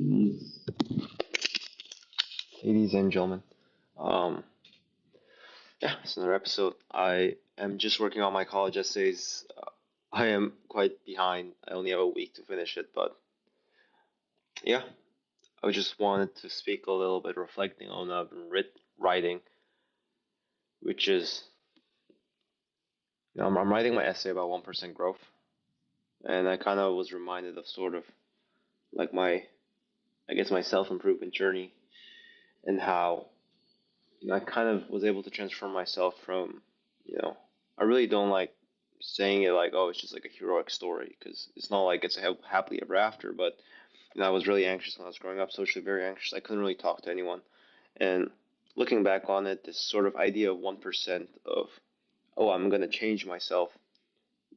Ladies and gentlemen, um, yeah, it's another episode. I am just working on my college essays. I am quite behind. I only have a week to finish it, but yeah, I just wanted to speak a little bit, reflecting on what I've been writing, which is, I'm writing my essay about 1% growth, and I kind of was reminded of sort of like I guess, my self improvement journey and how I kind of was able to transform myself from, you know, I really don't like saying it like, oh, it's just like a heroic story because it's not like it's a happily ever after. But I was really anxious when I was growing up, socially very anxious. I couldn't really talk to anyone. And looking back on it, this sort of idea of 1% of, oh, I'm gonna change myself,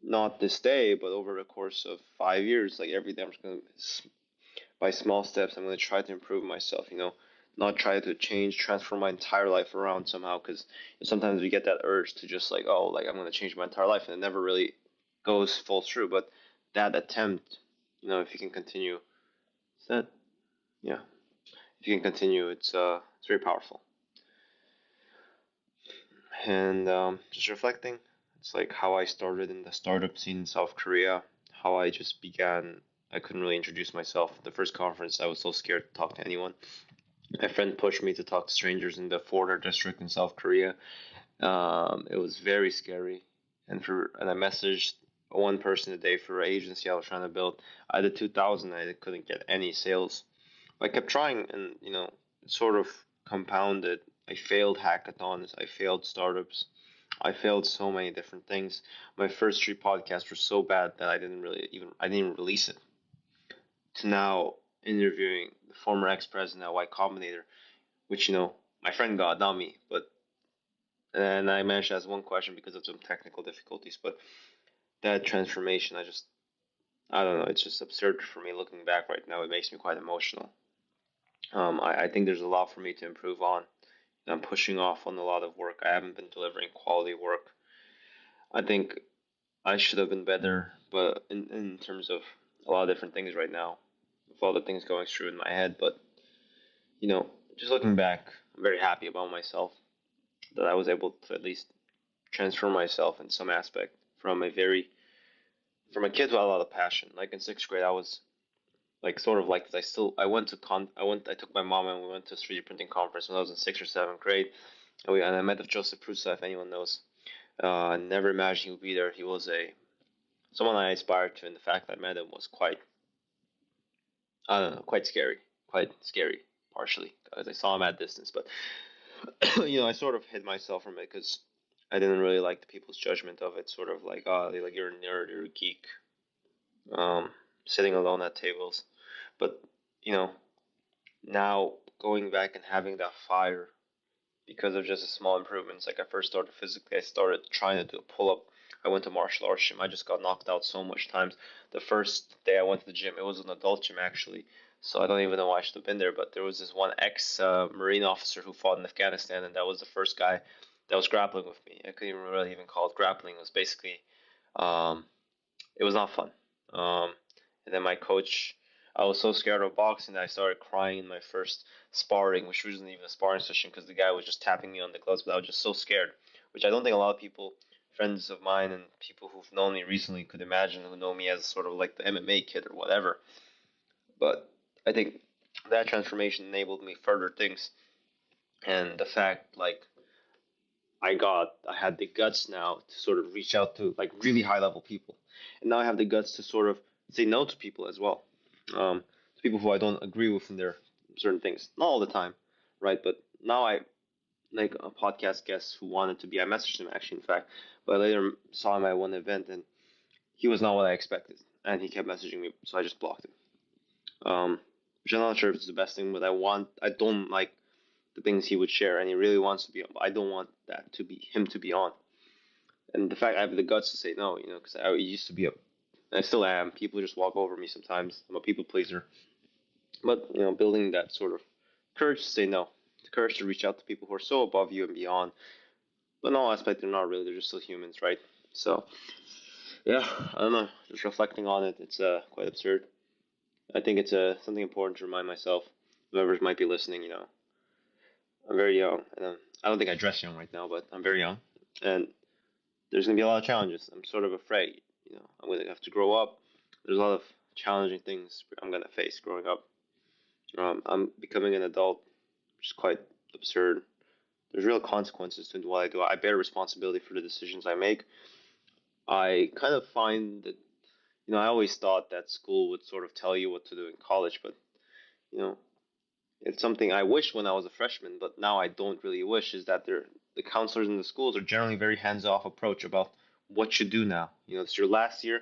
not this day, but over the course of 5 years, like every day, I'm just gonna by small steps, I'm going to try to improve myself, not try to change, transform my entire life around somehow. Because sometimes we get that urge to just like, oh, like I'm going to change my entire life, and it never really goes full through. But that attempt, if you can continue, that, yeah, if you can continue, it's very powerful. And just reflecting, it's like how I started in the startup scene in South Korea, how I just began. I couldn't really introduce myself. The first conference, I was so scared to talk to anyone. My friend pushed me to talk to strangers in the Forder district in South Korea. It was very scary, and I messaged one person a day for an agency I was trying to build. I did 2,000. I couldn't get any sales. I kept trying, and it sort of compounded. I failed hackathons. I failed startups. I failed so many different things. My first three podcasts were so bad that I didn't even release it. To now interviewing the former ex-president at Y Combinator, which my friend got, not me. But and I managed to ask one question because of some technical difficulties. But that transformation, I don't know, it's just absurd for me looking back right now. It makes me quite emotional. I think there's a lot for me to improve on. I'm pushing off on a lot of work. I haven't been delivering quality work. I think I should have been better, but in terms of a lot of different things right now, with all the things going through in my head. But you know, just looking back, I'm very happy about myself that I was able to at least transform myself in some aspect from a kid who had a lot of passion. Like in sixth grade, I was like sort of like I went to I took my mom and we went to a 3D printing conference when I was in sixth or seventh grade, and I met with Joseph Prusa, if anyone knows. I never imagined he would be there. He was a someone I aspired to, and the fact that I met him was quite, I don't know, quite scary, partially because I saw him at distance. But I sort of hid myself from it because I didn't really like the people's judgment of it. Sort of like, oh, like you're a nerd, you're a geek, um, sitting alone at tables. But you know, now going back and having that fire because of just a small improvements. Like I first started physically, I started trying to do a pull up. I went to martial arts gym. I just got knocked out so much times. The first day I went to the gym, it was an adult gym actually. So I don't even know why I should have been there. But there was this one ex Marine officer who fought in Afghanistan, and that was the first guy that was grappling with me. I couldn't even really even call it grappling. It was basically, um, it was not fun. Um, and then my coach, I was so scared of boxing that I started crying in my first sparring, which wasn't even a sparring session because the guy was just tapping me on the gloves, but I was just so scared, which I don't think a lot of people, friends of mine and people who've known me recently could imagine, who know me as sort of like the MMA kid or whatever. But I think that transformation enabled me further things. And the fact, like, I had the guts now to sort of reach out to like really high level people, and now I have the guts to sort of say no to people as well, to people who I don't agree with in their certain things, not all the time, right? But now I like a podcast guest who wanted to be. I messaged him actually, in fact, but I later saw him at one event and he was not what I expected, and he kept messaging me, so I just blocked him. Which I'm not sure if it's the best thing, but I don't like the things he would share, and he really wants to be on. But I don't want that to be him to be on. And the fact I have the guts to say no, because I used to be I still am. People just walk over me sometimes. I'm a people pleaser, but building that sort of courage to say no, the courage to reach out to people who are so above you and beyond. But in all aspects, they're not really. They're just still humans, right? So yeah, I don't know. Just reflecting on it, it's quite absurd. I think it's something important to remind myself, whoever might be listening. I'm very young, and I don't think I dress young right now, but I'm very young, and there's gonna be a lot of challenges. I'm sort of afraid. I'm gonna have to grow up. There's a lot of challenging things I'm gonna face growing up. I'm becoming an adult, which is quite absurd. There's real consequences to what I do. I bear responsibility for the decisions I make. I kind of find that, I always thought that school would sort of tell you what to do in college, but, you know, it's something I wish when I was a freshman, but now I don't really wish, is that the counselors in the schools are generally very hands-off approach about what you do now. It's your last year.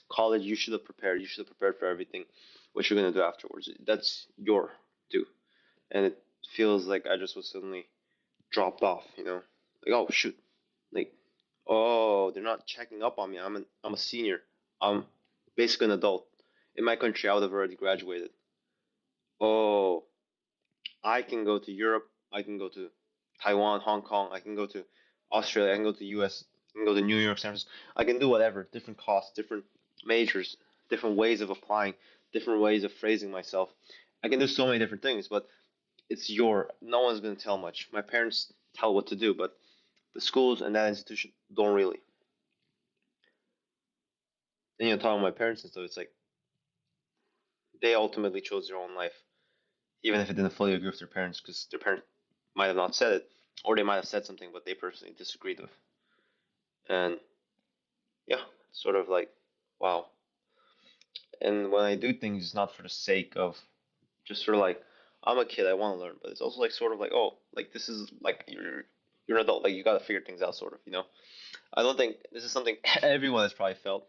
College, you should have prepared. You should have prepared for everything, what you're going to do afterwards. That's your do. And it feels like I just was suddenly dropped off. Like, oh, shoot. Like, oh, they're not checking up on me. I'm a senior. I'm basically an adult. In my country, I would have already graduated. Oh, I can go to Europe. I can go to Taiwan, Hong Kong. I can go to Australia. I can go to US. I can go to New York, San Francisco. I can do whatever. Different costs, different majors, different ways of applying, different ways of phrasing myself. I can do so many different things, but no one's going to tell much. My parents tell what to do, but the schools and that institution don't really. And talking to my parents and stuff, it's like they ultimately chose their own life, even if it didn't fully agree with their parents, because their parents might have not said it, or they might have said something, but they personally disagreed with. And yeah, it's sort of like, wow. And when I do things, it's not for the sake of just sort of like, I'm a kid, I want to learn, but it's also like sort of like, oh, like this is like you're an adult, like you got to figure things out, sort of. I don't think this is something everyone has probably felt.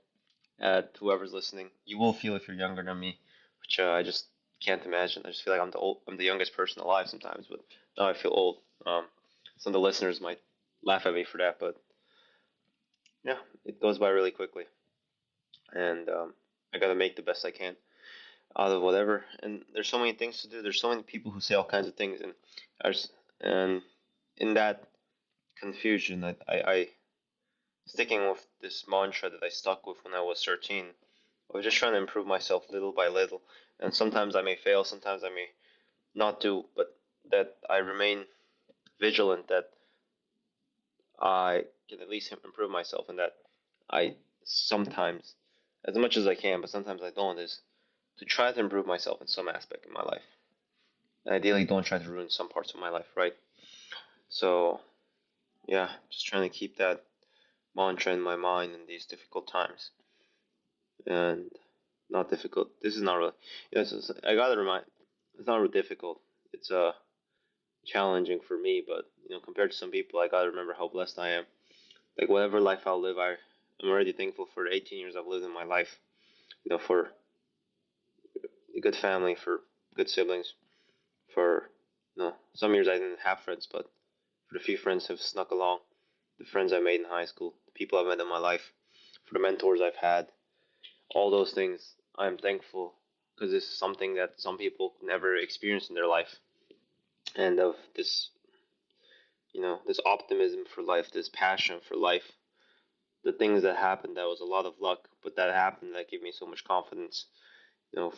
Whoever's listening, you will feel if you're younger than me, which I just can't imagine. I just feel like I'm the youngest person alive sometimes, but now I feel old. Some of the listeners might laugh at me for that, but yeah, it goes by really quickly, and I gotta make the best I can out of whatever. And there's so many things to do. There's so many people who say all kinds of things, and in that confusion, I sticking with this mantra that I stuck with when I was 13. I was just trying to improve myself little by little, and sometimes I may fail, sometimes I may not do, but that I remain vigilant, that I can at least improve myself, and that I sometimes, as much as I can, but sometimes I don't, is to try to improve myself in some aspect of my life. And ideally, don't try to ruin some parts of my life, right? So, yeah, just trying to keep that mantra in my mind in these difficult times. And not difficult. This is not really. I gotta remind. It's not really difficult. It's challenging for me, but compared to some people, I gotta remember how blessed I am. Like whatever life I'll live, I'm already thankful for the 18 years I've lived in my life. For a good family, for good siblings, for some years I didn't have friends, but for the few friends who've snuck along, the friends I made in high school, the people I've met in my life, for the mentors I've had, all those things, I'm thankful because it's something that some people never experience in their life, and of this optimism for life, this passion for life, the things that happened, that was a lot of luck, but that happened, that gave me so much confidence.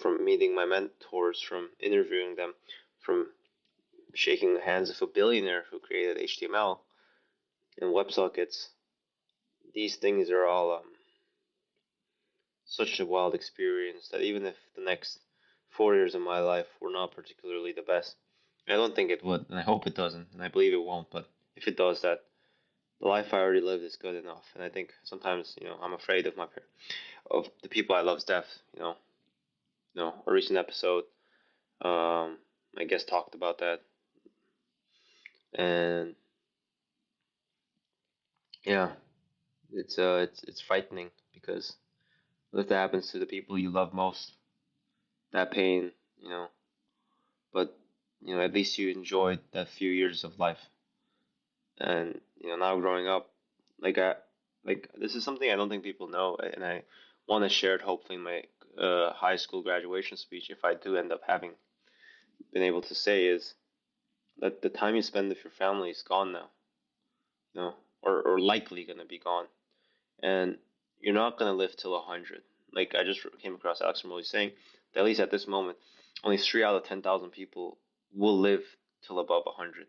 From meeting my mentors, from interviewing them, from shaking the hands of a billionaire who created HTML and WebSockets. These things are all such a wild experience that even if the next 4 years of my life were not particularly the best, I don't think it would, and I hope it doesn't, and I believe it won't. But if it does, that the life I already lived is good enough. And I think sometimes, I'm afraid of of the people I love's death. A recent episode, I guess talked about that, and yeah, it's frightening because what if that happens to the people you love most? That pain, you know. But at least you enjoyed that few years of life, and now growing up, like I like this is something I don't think people know, and I want to share it hopefully in my high school graduation speech, if I do end up having been able to say, is that the time you spend with your family is gone now, or likely gonna be gone, and you're not gonna live till 100. Like I just came across Alex Morley saying, at least at this moment, only 3 out of 10,000 people will live till above 100.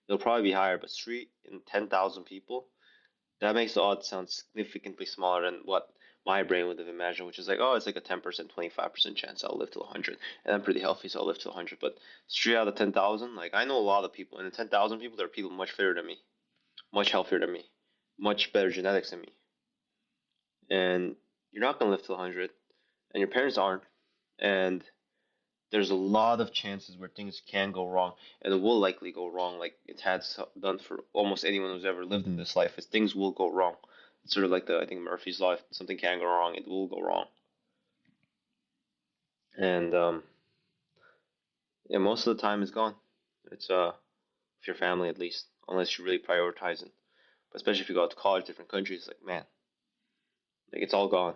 It'll probably be higher, but 3 in 10,000 people, that makes the odds sound significantly smaller than what my brain would have imagined, which is like, oh, it's like a 10%, 25% chance I'll live to 100. And I'm pretty healthy, so I'll live to 100. But 3 out of 10,000, like, I know a lot of people. And in 10,000 people, there are people much fitter than me, much healthier than me, much better genetics than me. And you're not going to live to 100, and your parents aren't. And there's a lot of chances where things can go wrong, and it will likely go wrong, like it has done for almost anyone who's ever lived in this life. Is things will go wrong. It's sort of like the I think Murphy's law. If something can go wrong, it will go wrong. And yeah, most of the time it's gone. It's with your family at least, unless you're really prioritizing. But especially if you go out to college, different countries, like man, like it's all gone.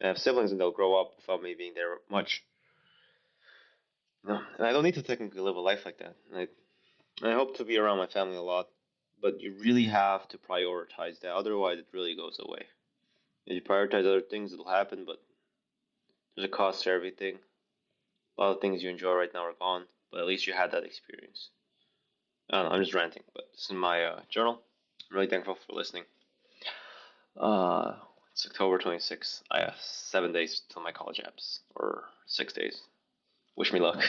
I have siblings and they'll grow up without me being there much. No, and I don't need to technically live a life like that. I hope to be around my family a lot, but you really have to prioritize that. Otherwise, it really goes away. If you prioritize other things, it'll happen, but there's a cost to everything. A lot of things you enjoy right now are gone, but at least you had that experience. I don't know, I'm just ranting, but this is my journal. I'm really thankful for listening. Uh, it's October 26th. I have 7 days till my college apps, or 6 days. Wish me luck.